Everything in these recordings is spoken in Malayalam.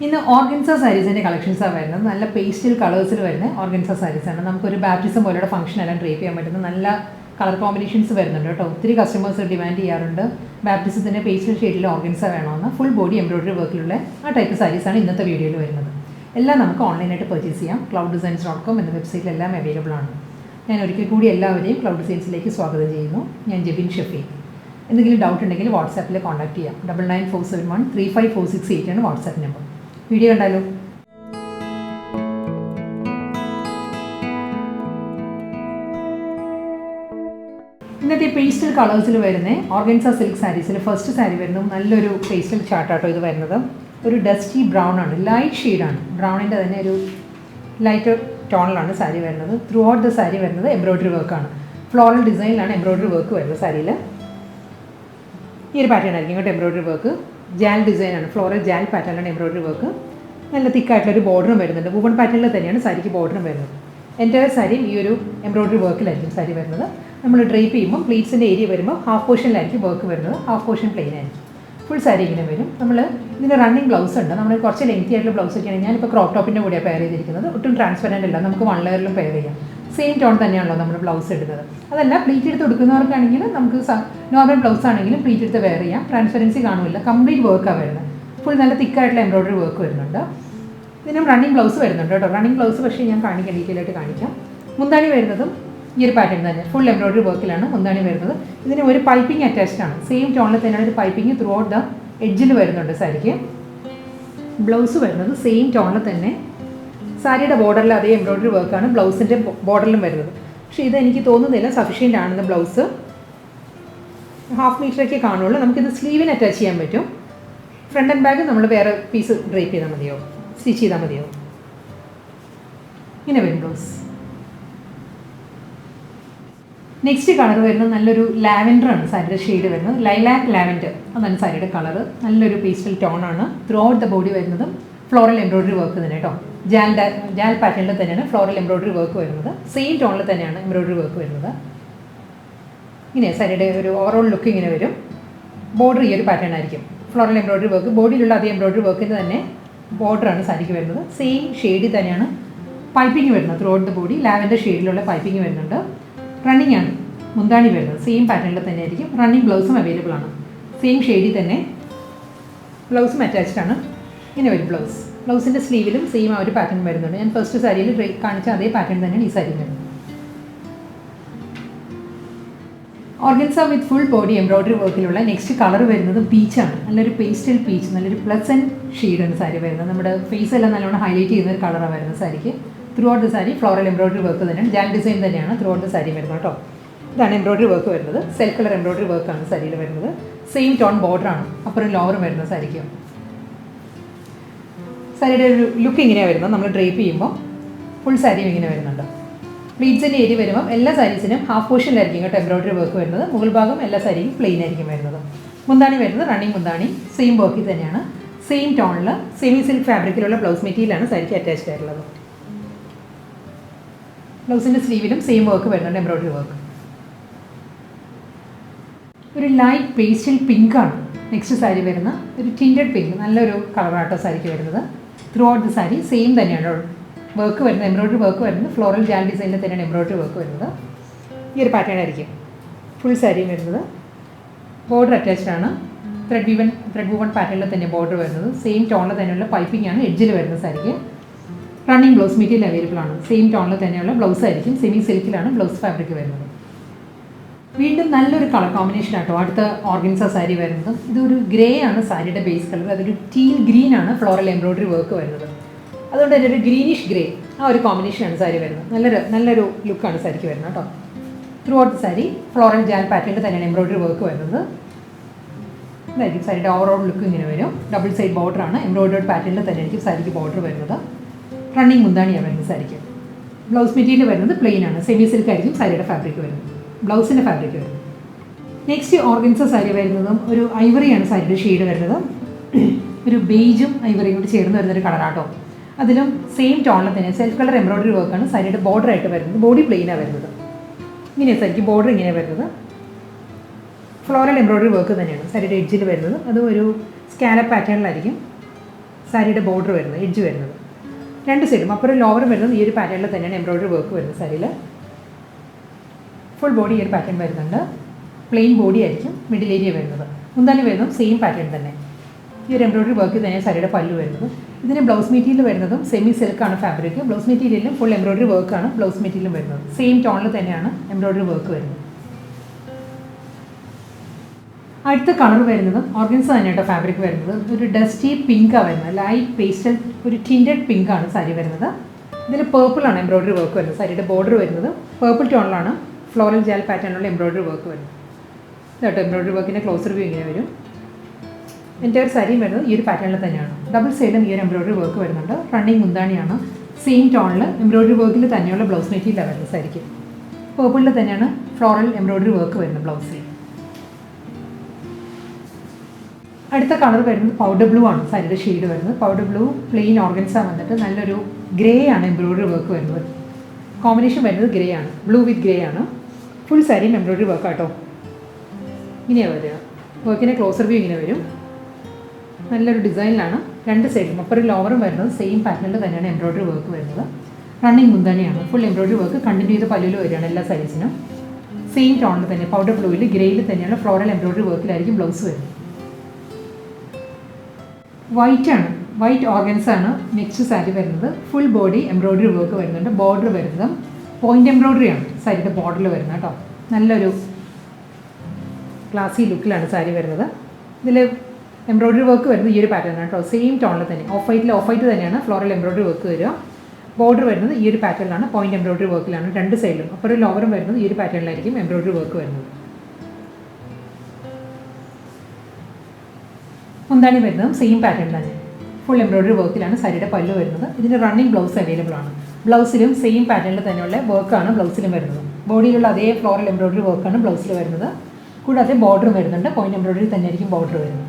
ഇന്ന് ഓർഗൻസ സാരീസിൻ്റെ കളക്ഷൻസാണ് വരുന്നത്. നല്ല പേസ്റ്റൽ കളേഴ്സിൽ വരുന്ന ഓർഗൻസ സാരീസാണ്. നമുക്കൊരു ബാപ്റ്റിസം പോലെയുള്ള ഫംഗ്ഷൻ എല്ലാം ഡ്രേപ്പ് ചെയ്യാൻ പറ്റുന്ന നല്ല കളർ കോമ്പിനേഷൻസ് വരുന്നുണ്ട് കേട്ടോ. ഒത്തിരി കസ്റ്റമേഴ്സ് ഡിമാൻഡ് ചെയ്യാറുണ്ട് ബാപ്റ്റിസത്തിൻ്റെ പേസ്റ്റൽ ഷെയ്ഡിൽ ഓർഗൻസ വേണമെന്ന്. ഫുൾ ബോഡി എംബ്രോയിഡറി വർക്കിലുള്ള ആ ടൈപ്പ് സാരീസാണ് ഇന്നത്തെ വീഡിയോയിൽ വരുന്നത്. എല്ലാം നമുക്ക് ഓൺലൈനായിട്ട് പർച്ചേസ് ചെയ്യാം. clouddesigns.com എന്ന വെബ്സൈറ്റിലെല്ലാം അവൈലബിൾ ആണ്. ഞാൻ ഒരിക്കൽ കൂടി എല്ലാവരെയും ക്ലൗഡ് ഡിസൈൻസിലേക്ക് സ്വാഗതം ചെയ്യുന്നു. ഞാൻ ജെബിൻ ഷഫീഖ്. എന്തെങ്കിലും ഡൗട്ട് ഉണ്ടെങ്കിൽ വാട്സാപ്പിൽ കോൺടാക്ട് ചെയ്യാം. 9947135468 ആണ് വാട്സാപ്പ് നമ്പർ. വീഡിയോ കണ്ടാലോ? ഇന്നത്തെ പേസ്റ്റൽ കളേഴ്സിൽ വരുന്ന ഓർഗൻസ സിൽക്ക് സാരീസിൽ ഫസ്റ്റ് സാരി വരുന്നത് നല്ലൊരു പേസ്റ്റൽ ചാർട്ടാട്ടോ. ഇത് വരുന്നത് ഒരു ഡസ്റ്റി ബ്രൗൺ ആണ്, ലൈറ്റ് ഷെയ്ഡാണ്. ബ്രൗണിൻ്റെ തന്നെ ഒരു ലൈറ്റ് ടോണിലാണ് സാരി വരുന്നത്. ത്രൂ ഔട്ട് ദ സാരി വരുന്നത് എംബ്രോയിഡറി വർക്കാണ്. ഫ്ലോറൽ ഡിസൈനിലാണ് എംബ്രോയിഡറി വർക്ക് വരുന്നത് സാരിയിൽ. ഈ ഒരു പാറ്റേൺ ആയിരിക്കും കേട്ടോ എംബ്രോയിഡറി വർക്ക്. ജാൽ ഡിസൈനാണ്, ഫ്ലോറൽ ജാൽ പാറ്റേണിലാണ് എംബ്രോയിഡറി വർക്ക്. നല്ല തിക്കായിട്ടുള്ളൊരു ബോർഡറും വരുന്നുണ്ട്. വുവൺ പാറ്റേണിൽ തന്നെയാണ് സാരിക്ക് ബോർഡറും വരുന്നത്. എൻ്റെ സാരിയും ഈ ഒരു എംബ്രോയിഡറി വർക്കിലായിരിക്കും സാരി വരുന്നത്. നമ്മൾ ഡ്രേപ്പ് ചെയ്യുമ്പോൾ പ്ലീറ്റ്സിൻ്റെ ഏരിയ വരുമ്പോൾ ഹാഫ് പോർഷനിലായിരിക്കും വർക്ക് വരുന്നത്, ഹാഫ് പോർഷൻ പ്ലെയിൻ ആയിരിക്കും. ഫുൾ സാരി ഇങ്ങനെ വരും. നമ്മൾ ഇതിന് റണ്ണിങ് ബ്ലൗസ് ഉണ്ട്. നമ്മൾ കുറച്ച് ലെങ്തി ആയിട്ടുള്ള ബ്ലൗസ് ഒക്കെയാണ്. ഞാനിപ്പോൾ ക്രോപ്പ് ടോപ്പിൻ്റെ കൂടെയാണ് പെയർ ചെയ്തിരിക്കുന്നത്. ഒട്ടും ട്രാൻസ്പെറൻറ്റ് അല്ല, നമുക്ക് 1 ലെയറിലും പെയർ ചെയ്യാം. സെയിം ടോൺ തന്നെയാണല്ലോ നമ്മൾ ബ്ലൗസ് എടുക്കുന്നത്. അതല്ല പ്ലീറ്റ് എടുത്ത് കൊടുക്കുന്നവർക്കാണെങ്കിൽ നമുക്ക് നോർമൽ ബ്ലൗസ് ആണെങ്കിലും പ്ലീറ്റ് എടുത്ത് വെയർ ചെയ്യാം. ട്രാൻസ്പെറൻസി കാണില്ല, കംപ്ലീറ്റ് വർക്കാണ് വരുന്നത്. ഫുൾ നല്ല തിക്കായിട്ടുള്ള എംബ്രോയിഡറി വർക്ക് വരുന്നുണ്ട്. ഇതിനും റണ്ണിങ് ബ്ലൗസ് വരുന്നുണ്ട് കേട്ടോ. റണ്ണിങ് ബ്ലൗസ് പക്ഷേ ഞാൻ കാണിക്കാം, ഡീറ്റെയിൽ ആയിട്ട് കാണിക്കാം. മുന്താണി വരുന്നതും ഈ ഒരു പാറ്റേൺ തന്നെ ഫുൾ എംബ്രോയിഡറി വർക്കിലാണ് മുന്താണി വരുന്നത്. ഇതിന് ഒരു പൈപ്പിംഗ് അറ്റാച്ച്ഡ് ആണ്. സെയിം ടോണിൽ തന്നെയാണ് ഒരു പൈപ്പിംഗ് ത്രൂ ഔട്ട് ദ എഡ്ജിൽ വരുന്നുണ്ട് സാരിക്ക്. ബ്ലൗസ് വരുന്നത് സെയിം ടോണിൽ തന്നെ സാരിയുടെ ബോർഡറിൽ അതേ എംബ്രോയിഡറി വർക്കാണ് ബ്ലൗസിൻ്റെ ബോർഡറിലും വരുന്നത്. പക്ഷേ ഇത് എനിക്ക് തോന്നുന്നില്ല സഫീഷ്യൻ്റ് ആണെന്ന്. ബ്ലൗസ് ഹാഫ് മീറ്ററൊക്കെ കാണുള്ളൂ. നമുക്കിത് സ്ലീവിന് അറ്റാച്ച് ചെയ്യാൻ പറ്റും. ഫ്രണ്ട് ആൻഡ് ബാക്ക് നമ്മൾ വേറെ പീസ് ഡ്രേപ്പ് ചെയ്താൽ മതിയോ, സ്റ്റിച്ച് ചെയ്താൽ മതിയോ. ഇങ്ങനെ വരും ബ്ലൗസ്. നെക്സ്റ്റ് കളർ വരുന്നത് നല്ലൊരു ലാവൻഡറാണ് സാരിയുടെ ഷെയ്ഡ് വരുന്നത്. ലൈലാക്ക് ലാവൻഡർ അതാണ് സാരിയുടെ കളർ. നല്ലൊരു പേസ്റ്റൽ ടോണാണ്. ത്രൂ ഔട്ട് ദ ബോഡി വരുന്നതും ഫ്ലോറൽ എംബ്രോയിഡറി വർക്ക് തന്നെ കേട്ടോ. ജാൽ പാറ്റേണിൽ തന്നെയാണ് ഫ്ലോറൽ എംബ്രോയിഡറി വർക്ക് വരുന്നത്. സെയിം ടോണിൽ തന്നെയാണ് എംബ്രോയിഡറി വർക്ക് വരുന്നത്. ഇങ്ങനെ സാരിയുടെ ഒരു ഓവറോൾ ലുക്ക് ഇങ്ങനെ വരും. ബോർഡർ ഈ ഒരു പാറ്റേൺ ആയിരിക്കും. ഫ്ലോറൽ എംബ്രോയിഡറി വർക്ക് ബോഡിയിലുള്ള അതേ എംബ്രോയിഡറി വർക്കിൻ്റെ തന്നെ ബോർഡറാണ് സാരിക്ക് വരുന്നത്. സെയിം ഷെയ്ഡിൽ തന്നെയാണ് പൈപ്പിംഗ് വരുന്നത്. Throughout the body lavender ഷെയ്ഡിലുള്ള പൈപ്പിംഗ് വരുന്നുണ്ട്. റണ്ണിങ് ആണ് മുന്താണി വരുന്നത്. സെയിം പാറ്റേണിൽ തന്നെ ആയിരിക്കും. റണ്ണിങ് ബ്ലൗസും അവൈലബിൾ ആണ്. സെയിം ഷെയ്ഡിൽ തന്നെ ബ്ലൗസും അറ്റാച്ച്ഡ് ആണ്. ഇങ്ങനെ വരും ബ്ലൗസ്. ബ്ലൗസിൻ്റെ സ്ലീവിലും സെയിം ആ ഒരു പാറ്റേൺ വരുന്നുണ്ട്. ഞാൻ ഫസ്റ്റ് സാരിയിൽ കാണിച്ച അതേ പാറ്റേൺ തന്നെയാണ് ഈ സാരി വരുന്നത്. Organza with full body embroidery വർക്കിലുള്ള നെക്സ്റ്റ് കളർ വരുന്നത് പീച്ചാണ്. നല്ലൊരു പേസ്റ്റൽ പീച്ച്, നല്ലൊരു പ്ലസൻറ്റ് ഷെയ്ഡാണ് സാരി വരുന്നത്. നമ്മുടെ ഫേസ് എല്ലാം നല്ലോണം ഹൈലൈറ്റ് ചെയ്യുന്ന ഒരു കളറാണ് വരുന്നത് സാരിക്ക്. Throughout the sari floral embroidery work തന്നെയാണ്. ജാൽ ഡിസൈൻ തന്നെയാണ് ത്രൂ ഔട്ട് ദ സാരി വരുന്നത് കേട്ടോ. ഇതാണ് എംബ്രോയിഡറി വർക്ക് വരുന്നത്. സെൽഫ് കളർ എംബ്രോയിഡറി വർക്കാണ് സാരിയിൽ വരുന്നത്. സെയിം ടോൺ ബോർഡറാണ് അപ്പറും ലോവറും വരുന്നത് സാരിക്ക്. സാരിയുടെ ഒരു ലുക്ക് ഇങ്ങനെയാണ് വരുന്നത്. നമ്മൾ ഡ്രേപ്പ് ചെയ്യുമ്പോൾ ഫുൾ സാരിയും ഇങ്ങനെ വരുന്നുണ്ട്. പ്ലീറ്റ്സിൻ്റെ ഏരിയ വരുമ്പോൾ എല്ലാ സാരീസിനും ഹാഫ് പോർഷനിലായിരിക്കും കേട്ടോ എംബ്രോയിഡറി വർക്ക് വരുന്നത്. മുകൾ ഭാഗം എല്ലാ സാരിയും പ്ലെയിൻ ആയിരിക്കും വരുന്നത്. മുന്താണി വരുന്നത് റണ്ണിങ് മുന്താണി. സെയിം വർക്കിൽ തന്നെയാണ്. സെയിം ടോണിൽ സെമി സിൽക്ക് ഫാബ്രിക്കിലുള്ള ബ്ലൗസ് മെറ്റീരിയലാണ് സാരിക്ക് അറ്റാച്ച്ഡ് ആയിട്ടുള്ളത്. ബ്ലൗസിൻ്റെ സ്ലീവിലും സെയിം വർക്ക് വരുന്നുണ്ട്, എംബ്രോയിഡറി വർക്ക്. ഒരു ലൈറ്റ് പേസ്റ്റൽ പിങ്കാണ് നെക്സ്റ്റ് സാരി വരുന്ന ഒരു ടിൻറ്റഡ് പിങ്ക്. നല്ലൊരു കളറാട്ടോ സാരിക്ക് വരുന്നത്. Throughout the sari same തന്നെയാണ് വർക്ക് വരുന്നത്. എംബ്രോയിഡറി വർക്ക് വരുന്നത് ഫ്ലോറൽ ജാൽ ഡിസൈനിൽ തന്നെയാണ് എംബ്രോയിഡറി വർക്ക് വരുന്നത്. ഈ ഒരു പാറ്റേൺ ആയിരിക്കും ഫുൾ സാരിയും വരുന്നത്. ബോർഡർ അറ്റാച്ച്ഡ് ആണ്. ത്രെഡ് വുവൺ പാറ്റേണിൽ തന്നെ ബോർഡർ വരുന്നത്. സെയിം ടോണിൽ തന്നെയുള്ള പൈപ്പിംഗ് ആണ് എഡ്ജിൽ വരുന്ന സാരിക്ക്. റണ്ണിങ് ബ്ലൗസ് മെറ്റീരിയൽ അവൈലബിൾ ആണ്. സെയിം ടോണിൽ തന്നെയുള്ള ബ്ലൗസ് ആയിരിക്കും. സെമി സിൽക്കിലാണ് ബ്ലൗസ് ഫാബ്രിക് വരുന്നത്. വീണ്ടും നല്ലൊരു കളർ കോമ്പിനേഷൻ ആട്ടോ അടുത്ത ഓർഗൻസ സാരി വരുന്നത്. ഇതൊരു ഗ്രേ ആണ് സാരിയുടെ ബേസ് കളർ. അതൊരു ടീൽ ഗ്രീൻ ആണ് ഫ്ലോറൽ എംബ്രോയിഡറി വർക്ക് വരുന്നത്. അതുകൊണ്ട് തന്നെ ഒരു ഗ്രീനിഷ് ഗ്രേ ആ ഒരു കോമ്പിനേഷനാണ് സാരി വരുന്നത്. നല്ലൊരു ലുക്കാണ് സാരിക്ക് വരുന്നത് കേട്ടോ. ത്രൂ ഔട്ട് സാരി ഫ്ലോറൽ ജാൽ പാറ്റേണിൽ തന്നെയാണ് എംബ്രോയിഡറി വർക്ക് വരുന്നത്. ഇതായിരിക്കും സാരിയുടെ ഓവറോൾ ലുക്ക് ഇങ്ങനെ വരും. Double side ബോർഡറാണ്. എംബ്രോയിഡറി പാറ്റേണിൽ തന്നെയായിരിക്കും സാരിക്ക് ബോർഡർ വരുന്നത്. റണ്ണിങ് മുന്താണിയാണ് വരുന്നത് സാരിക്ക്. ബ്ലൗസ് മെറ്റീരിയൽ വരുന്നത് പ്ലെയിൻ ആണ്. സെമി സിൽക്ക് ആയിരിക്കും സാരിയുടെ ഫാബ്രിക് വരുന്നത്, ബ്ലൗസിൻ്റെ ഫാബ്രിക് വരുന്നത്. നെക്സ്റ്റ് ഓർഗൻസ സാരി വരുന്നതും ഒരു ഐവറിയാണ് സാരിയുടെ ഷെയ്ഡ് വരുന്നത്. ഒരു ബേജും ഐവറിയും കൂടി ചേർന്ന് വരുന്നൊരു കളറാട്ടോ. അതിലും സെയിം ടോണിൽ തന്നെ സെൽഫ് കളർ എംബ്രോയിഡറി വർക്കാണ് സാരിയുടെ ബോർഡറായിട്ട് വരുന്നത്. ബോഡി പ്ലെയിനാണ് വരുന്നത്. ഇങ്ങനെയാണ് സാരിക്ക് ബോർഡർ ഇങ്ങനെ വരുന്നത്. ഫ്ലോറൽ എംബ്രോയിഡറി വർക്ക് തന്നെയാണ് സാരിയുടെ എഡ്ജിൽ വരുന്നത്. അതും ഒരു സ്കാലപ്പ് പാറ്റേണിലായിരിക്കും സാരിയുടെ ബോർഡർ വരുന്നത്, എഡ്ജ് വരുന്നത്. രണ്ട് സൈഡും അപ്പുറം ലോവറും വരുന്നത് ഈ ഒരു പാറ്റേണിൽ തന്നെയാണ് എംബ്രോയ്ഡറി വർക്ക് വരുന്നത്. സാരിയിൽ ഫുൾ ബോഡി ഈ ഒരു പാറ്റേൺ വരുന്നുണ്ട്. പ്ലെയിൻ ബോഡി ആയിരിക്കും മിഡിൽ ഏരിയ വരുന്നത്. മുന്താണി വരുന്നതും സെയിം പാറ്റേൺ തന്നെ. ഈ ഒരു എംബ്രോയ്ഡറി വർക്ക് തന്നെയാണ് സാരിയുടെ പല്ലു വരുന്നത്. ഇതിന് ബ്ലൗസ് മെറ്റീരിയൽ വരുന്നതും സെമി സിൽക്കാണ് ഫാബ്രിക്. ബ്ലൗസ് മെറ്റീരിയലും ഫുൾ എംബ്രോയ്ഡറി വർക്കാണ് ബ്ലൗസ് മെറ്റീരിയലും വരുന്നത്. സെയിം ടോണിൽ തന്നെയാണ് എംബ്രോയ്ഡറി വർക്ക് വരുന്നത്. അടുത്ത കളർ വരുന്നത് ഓർഗൻസ തന്നെയാട്ടോ ഫാബ്രിക് വരുന്നത്. ഒരു ഡസ്റ്റി പിങ്കാണ് വരുന്നത്. ലൈറ്റ് പേസ്റ്റൽ ഒരു ടിൻറ്റഡ് പിങ്കാണ് സാരി വരുന്നത്. ഇതിൽ പേർപ്പിളാണ് എംബ്രോയ്ഡറി വർക്ക് വരുന്നത്. സാരിയുടെ ബോർഡർ വരുന്നത് പേർപ്പിൾ ടോണിലാണ് ഫ്ലോറൽ ജാൽ പാറ്റേണിലുള്ള എംബ്രോയ്ഡറി വർക്ക് വരുന്നത്. ഇതാട്ടോ എംബ്രോയ്ഡറി വർക്കിൻ്റെ ക്ലോസർ വ്യൂ ഇങ്ങനെ വരും. എൻ്റയർ സാരിയും വരുന്നത് ഈ ഒരു പാറ്റേണിൽ തന്നെയാണ്. ഡബിൾ സൈഡിലും ഈ ഒരു എംബ്രോയ്ഡറി വർക്ക് വരുന്നുണ്ട്. റണ്ണിങ് മുന്താണിയാണ്. സെയിം ടോണിൽ എംബ്രോയ്ഡറി വർക്കിൽ തന്നെയുള്ള ബ്ലൗസ് മെറ്റീരിയലാണ് വരുന്നത്. സാരിക്ക് പേർപ്പിളിൽ തന്നെയാണ് ഫ്ലോറൽ എംബ്രോയ്ഡറി വർക്ക് വരുന്നത് ബ്ലൗസിൽ. അടുത്ത കളർ വരുന്നത് പൗഡർ ബ്ലൂ ആണ് സാരിയുടെ ഷെയ്ഡ് വരുന്നത്. പൗഡർ ബ്ലൂ പ്ലെയിൻ ഓർഗൻസ വന്നിട്ട് നല്ലൊരു ഗ്രേ ആണ് എംബ്രോയ്ഡറി വർക്ക് വരുന്നത്. കോമ്പിനേഷൻ വരുന്നത് ഗ്രേ ആണ്, ബ്ലൂ വിത്ത് ഗ്രേ ആണ്. ഫുൾ സാരിയും എംബ്രോയ്ഡറി വർക്ക് ആട്ടോ. ഇങ്ങനെയാണ് വരിക. വർക്കിൻ്റെ ക്ലോസർ വ്യൂ ഇങ്ങനെ വരും. നല്ലൊരു ഡിസൈനിലാണ്. രണ്ട് സൈഡും അപ്പുറം ലോവറും വരുന്നത് സെയിം പാറ്റേണിൽ തന്നെയാണ് എംബ്രോയ്ഡറി വർക്ക് വരുന്നത്. റണ്ണിങ് മുന്താണിയാണ്. ഫുൾ എംബ്രോയ്ഡറി വർക്ക് കണ്ടിന്യൂ ചെയ്ത് പല്ലുവിൽ വരികയാണ് എല്ലാ സാരീസിനും. സെയിം ടോണിൽ തന്നെ പൗഡർ ബ്ലൂവിൽ ഗ്രേയിൽ തന്നെയാണ് ഫ്ലോറൽ എംബ്രോയ്ഡറി വർക്കിലായിരിക്കും ബ്ലൗസ് വരുന്നത്. വൈറ്റ് ആണ്, വൈറ്റ് ഓർഗൻസ് ആണ് നെക്സ്റ്റ് സാരി വരുന്നത്. ഫുൾ ബോഡി എംബ്രോയ്ഡറി വർക്ക് വരുന്നുണ്ട്. ബോർഡർ വരുന്നത് പോയിൻ്റ് എംബ്രോയ്ഡറി ആണ് സാരിയുടെ ബോർഡറിൽ വരുന്നത് കേട്ടോ. നല്ലൊരു ക്ലാസി ലുക്കിലാണ് സാരി വരുന്നത്. ഇതിൽ എംബ്രോയ്ഡറി വർക്ക് വരുന്നത് ഈ ഒരു പാറ്റേൺ ആണ് കേട്ടോ. സെയിം ടോണിൽ തന്നെ ഓഫ് വൈറ്റ് തന്നെയാണ് ഫ്ലോറൽ എംബ്രോയ്ഡറി വർക്ക് വരിക. ബോർഡർ വരുന്നത് ഈ ഒരു പാറ്റേണിലാണ്, പോയിൻ്റ് എംബ്രോയ്ഡറി വർക്കിലാണ് രണ്ട് സൈഡിലും. അപ്പോൾ ഒരു ലോവറും വരുന്നത് ഈ ഒരു പാറ്റേണിലായിരിക്കും എംബ്രോയ്ഡറി വർക്ക് വരുന്നത്. മുന്താണി വരുന്നതും സെയിം പാറ്റേൺ തന്നെ ഫുൾ എംബ്രോയ്ഡറി വർക്കിലാണ് സാരിയുടെ പല്ലു വരുന്നത്. ഇതിന് റണ്ണിങ് ബ്ലൗസ് അവൈലബിൾ ആണ്. ബ്ലൗസിലും സെയിം പാറ്റേണിൽ തന്നെയുള്ള വർക്കാണ് ബ്ലൗസിലും വരുന്നത്. ബോഡിയിലുള്ള അതേ ഫ്ലോറൽ എംബ്രോയ്ഡറി വർക്കാണ് ബ്ലൗസിൽ വരുന്നത്. കൂടാതെ ബോർഡറും വരുന്നുണ്ട്. പോയിൻ്റ് എംബ്രോയ്ഡറി തന്നെയായിരിക്കും ബോർഡർ വരുന്നത്.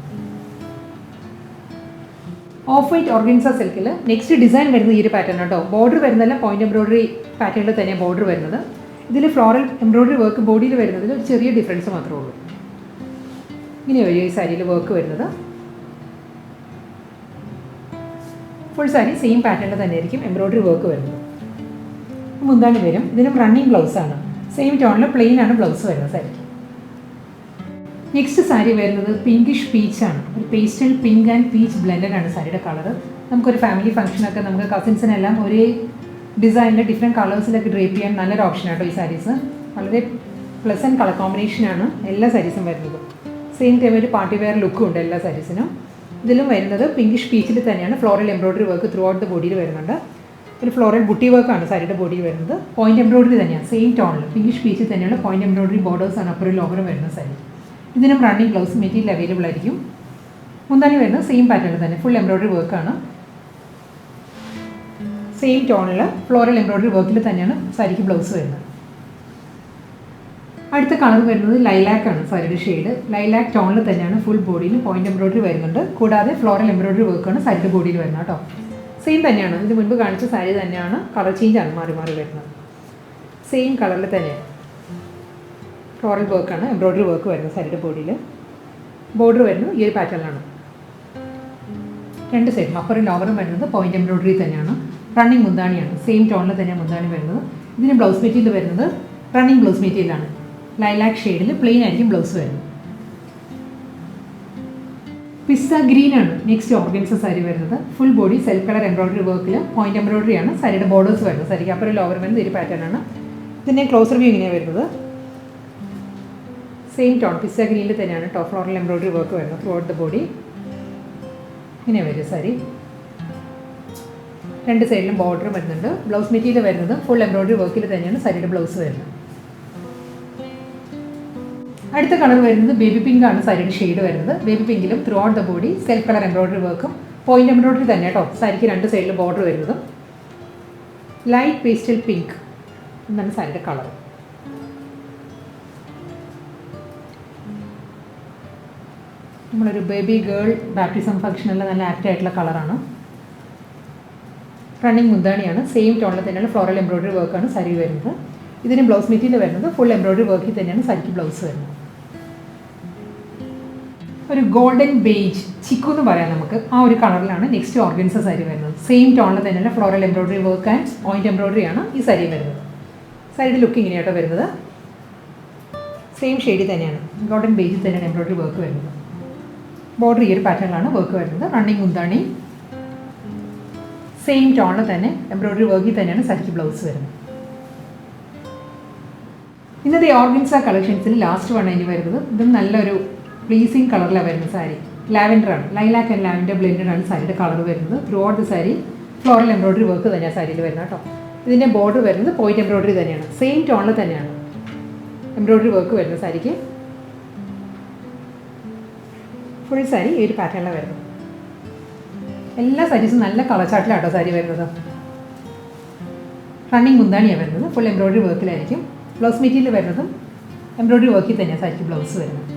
ഓഫ് വൈറ്റ് ഓർഗൻസ സിൽക്കിൽ നെക്സ്റ്റ് ഡിസൈൻ വരുന്നത് ഈ ഒരു പാറ്റേൺ കേട്ടോ. ബോർഡർ വരുന്നതല്ല പോയിൻ്റ് എംബ്രോയ്ഡറി പാറ്റേണിൽ തന്നെ ബോർഡർ വരുന്നത്. ഇതിൽ ഫ്ലോറൽ എംബ്രോയ്ഡറി വർക്ക് ബോഡിയിൽ വരുന്നതിൽ ഒരു ചെറിയ ഡിഫറൻസ് മാത്രമേ ഉള്ളൂ. ഇങ്ങനെ വരും ഈ സാരിയിൽ വർക്ക് വരുന്നത്. ഫുൾ സാരി സെയിം പാറ്റേണിൽ തന്നെയായിരിക്കും എംബ്രോയ്ഡറി വർക്ക് വരുന്നത്. മുന്താണി വരും. ഇതിനും റണ്ണിങ് ബ്ലൗസാണ്. സെയിം ടോണിൽ പ്ലെയിൻ ആണ് ബ്ലൗസ് വരുന്നത് സാരിക്ക്. നെക്സ്റ്റ് സാരി വരുന്നത് പിങ്കിഷ് പീച്ചാണ്. ഒരു pastel pink and peach blended ആണ് സാരിയുടെ കളർ. നമുക്കൊരു ഫാമിലി ഫംഗ്ഷനൊക്കെ നമുക്ക് കസിൻസിനെല്ലാം ഒരേ ഡിസൈനിൽ ഡിഫറെൻറ്റ് കളേഴ്സിലൊക്കെ ഡ്രേപ്പ് ചെയ്യാൻ നല്ലൊരു ഓപ്ഷൻ ആട്ടോ ഈ സാരീസ്. വളരെ പ്ലസൻറ്റ് കളർ കോമ്പിനേഷനാണ് എല്ലാ സാരീസും വരുന്നത്. സെയിം ടൈം ഒരു പാർട്ടി വെയർ ലുക്കും ഉണ്ട് എല്ലാ സാരീസിനും. ഇതിലും വരുന്നത് പിങ്കിഷ് പീച്ചിൽ തന്നെയാണ് floral embroidery work through out the ബോഡിയിൽ വരുന്നുണ്ട്. ഒരു ഫ്ലോറൽ ബുട്ടി വർക്കാണ് സാരിയുടെ ബോഡിയിൽ വരുന്നത്. പോയിൻ്റ് എംബ്രോയ്ഡറി തന്നെയാണ് സെയിം ടോണിൽ പിങ്കിഷ് പീച്ചിൽ തന്നെയുള്ള പോയിൻ്റ് എംബ്രോയ്ഡറി ബോർഡേഴ്സാണ് അപ്പുറം ലോവറും വരുന്ന സാരി. ഇതിനും റണ്ണിങ് ബ്ലൗസ് മെറ്റീരിയൽ അവൈലബിൾ ആയിരിക്കും. മുന്താണി വരുന്നത് സെയിം പാറ്റേണിൽ തന്നെ ഫുൾ എംബ്രോയ്ഡറി വർക്കാണ്. സെയിം ടോണിൽ ഫ്ലോറൽ എംബ്രോയ്ഡറി വർക്കിൽ തന്നെയാണ് സാരിക്ക് ബ്ലൗസ് വരുന്നത്. അടുത്ത കളർ വരുന്നത് ലൈലാക്ക് ആണ് സാരിയുടെ ഷെയ്ഡ്. ലൈലാക്ക് ടോണിൽ തന്നെയാണ് ഫുൾ ബോഡിയിൽ പോയിൻ്റ് എംബ്രോയ്ഡറി വരുന്നുണ്ട്. കൂടാതെ ഫ്ലോറൽ എംബ്രോയ്ഡറി വർക്കാണ് സാരിയുടെ ബോഡിയിൽ വരുന്നത് കേട്ടോ. സെയിം തന്നെയാണ്, ഇത് മുൻപ് കാണിച്ച സാരി തന്നെയാണ്, കളർ ചേഞ്ചാണ് മാറി മാറി വരുന്നത്. സെയിം കളറിൽ തന്നെയാണ് ഫ്ലോറൽ വർക്കാണ് എംബ്രോയ്ഡറി വർക്ക് വരുന്നത് സാരിയുടെ ബോഡിയിൽ. ബോർഡർ വരുന്നത് ഈ ഒരു പാറ്റേണിലാണ്. രണ്ട് സൈഡും അപ്പറും ലോവറും വരുന്നത് പോയിൻ്റ് എംബ്രോയ്ഡറി തന്നെയാണ്. റണ്ണിങ് മുന്താണിയാണ്. സെയിം ടോണിൽ തന്നെ മുന്താണി വരുന്നത്. ഇതിന് ബ്ലൗസ് മെറ്റീരിയൽ വരുന്നത് റണ്ണിങ് ബ്ലൗസ് മെറ്റീരിയലാണ്. ലൈലാക്ക് ഷെയ്ഡിൽ പ്ലെയിൻ ആയിരിക്കും ബ്ലൗസ് വരുന്നത്. പിസ്സ ഗ്രീൻ ആണ് നെക്സ്റ്റ് ഓർഗൻസ സാരി വരുന്നത്. Full body self colour embroidery വർക്കിൽ പോയിൻ്റ് എംബ്രോയ്ഡറി ആണ് സാരിയുടെ ബോർഡേഴ്സ് വരുന്നത്. സാരിക്ക് അപ്പുറം ലോവർ വരുന്നത് ഒരു പാറ്റേൺ ആണ്. ഇതിൻ്റെ ക്ലോസർ വ്യൂ ഇങ്ങനെയാണ് വരുന്നത്. സെയിം ടോൺ പിസ്സ ഗ്രീനിൽ തന്നെയാണ് ടോപ്പ് ഫ്ലോറൽ എംബ്രോയ്ഡറി വർക്ക് വരുന്നത് ത്രൂ ഔട്ട് ദ ബോഡി. ഇങ്ങനെ വരും സാരി. രണ്ട് സൈഡിലും ബോർഡർ വരുന്നുണ്ട്. ബ്ലൗസ് മെറ്റീരിയൽ വരുന്നത് ഫുൾ എംബ്രോയ്ഡറി വർക്കിൽ തന്നെയാണ് സാരിയുടെ ബ്ലൗസ് വരുന്നത്. അടുത്ത കളർ വരുന്നത് ബേബി പിങ്ക് ആണ് സാരിയുടെ ഷെയ്ഡ് വരുന്നത്. ബേബി പിങ്കിലും throughout the body self colour embroidery വർക്കും പോയിൻ്റ് എംബ്രോയ്ഡറി തന്നെ കേട്ടോ. സാരിക്ക് രണ്ട് സൈഡിലും ബോർഡർ വരുന്നതും. ലൈറ്റ് പേസ്റ്റൽ പിങ്ക് എന്നാണ് സാരിയുടെ കളർ. നമ്മളൊരു ബേബി ഗേൾ ബാപ്റ്റിസം ഫംഗ്ഷനെല്ലാം നല്ല ആക്റ്റ് ആയിട്ടുള്ള കളറാണ്. റണ്ണിങ് മുന്താണിയാണ്. സെയിം ടോണിൽ തന്നെയുള്ള ഫ്ലോറൽ എംബ്രോയ്ഡറി വർക്കാണ് സാരി വരുന്നത്. ഇതിന് ബ്ലൗസ് മെറ്റീരിയൽ വരുന്നത് ഫുൾ എംബ്രോയ്ഡറി വർക്കിൽ തന്നെയാണ് സാരിക്ക് ബ്ലൗസ് വരുന്നത്. ഒരു ഗോൾഡൻ ബേജ് ചിക്കു എന്ന് പറയാം നമുക്ക്. ആ ഒരു കളറിലാണ് നെക്സ്റ്റ് ഓർഗൻസ സാരി വരുന്നത്. സെയിം ടോണിൽ തന്നെയുള്ള floral embroidery work and point embroidery ആണ് ഈ സാരി വരുന്നത്. സാരിയുടെ ലുക്ക് ഇങ്ങനെയാട്ടോ വരുന്നത്. സെയിം ഷെയ്ഡിൽ തന്നെയാണ്, ഗോൾഡൻ ബേജിൽ തന്നെയാണ് എംബ്രോയിഡറി വർക്ക് വരുന്നത്. ബോർഡർ ഈ ഒരു പാറ്റേണിലാണ് വർക്ക് വരുന്നത്. റണ്ണിങ് മുന്താണി സെയിം ടോണിൽ തന്നെ എംബ്രോയിഡറി വർക്കിൽ തന്നെയാണ് സാരിക്ക് ബ്ലൗസ് വരുന്നത്. ഇന്നത്തെ ഓർഗൻസ കളക്ഷൻസിൽ ലാസ്റ്റ് വൺ ഇനി വരുന്നത്. ഇതും നല്ലൊരു പ്ലീസിങ് കളറിലാണ് വരുന്നത് സാരി. ലാവൻഡറാണ്, ലൈലാക്ക് ആൻഡ് ലാവൻഡർ ബ്ലെൻഡഡ് ആണ് സാരിയുടെ കളർ വരുന്നത്. Throughout the sari floral embroidery work തന്നെയാണ് സാരിയിൽ വരുന്നത് കേട്ടോ. ഇതിൻ്റെ ബോർഡർ വരുന്നത് പോയിന്റ് എംബ്രോയിഡറി തന്നെയാണ്, സെയിം ടോണിൽ തന്നെയാണ് എംബ്രോയിഡറി വർക്ക് വരുന്നത് സാരിക്ക്. ഫുൾ സാരി ഈ ഒരു പാറ്റേണിലാണ് വരുന്നത്. എല്ലാ സാരീസും നല്ല കളർ ചാർട്ടിലാട്ടോ സാരി വരുന്നത്. റണ്ണിങ് മുന്താണിയാണ് വരുന്നത്, ഫുൾ എംബ്രോയിഡറി വർക്കിലായിരിക്കും. ബ്ലൗസ് മെറ്റീരിയൽ വരുന്നതും എംബ്രോയിഡറി വർക്കിൽ തന്നെയാണ് സാരിക്ക് ബ്ലൗസ് വരുന്നത്.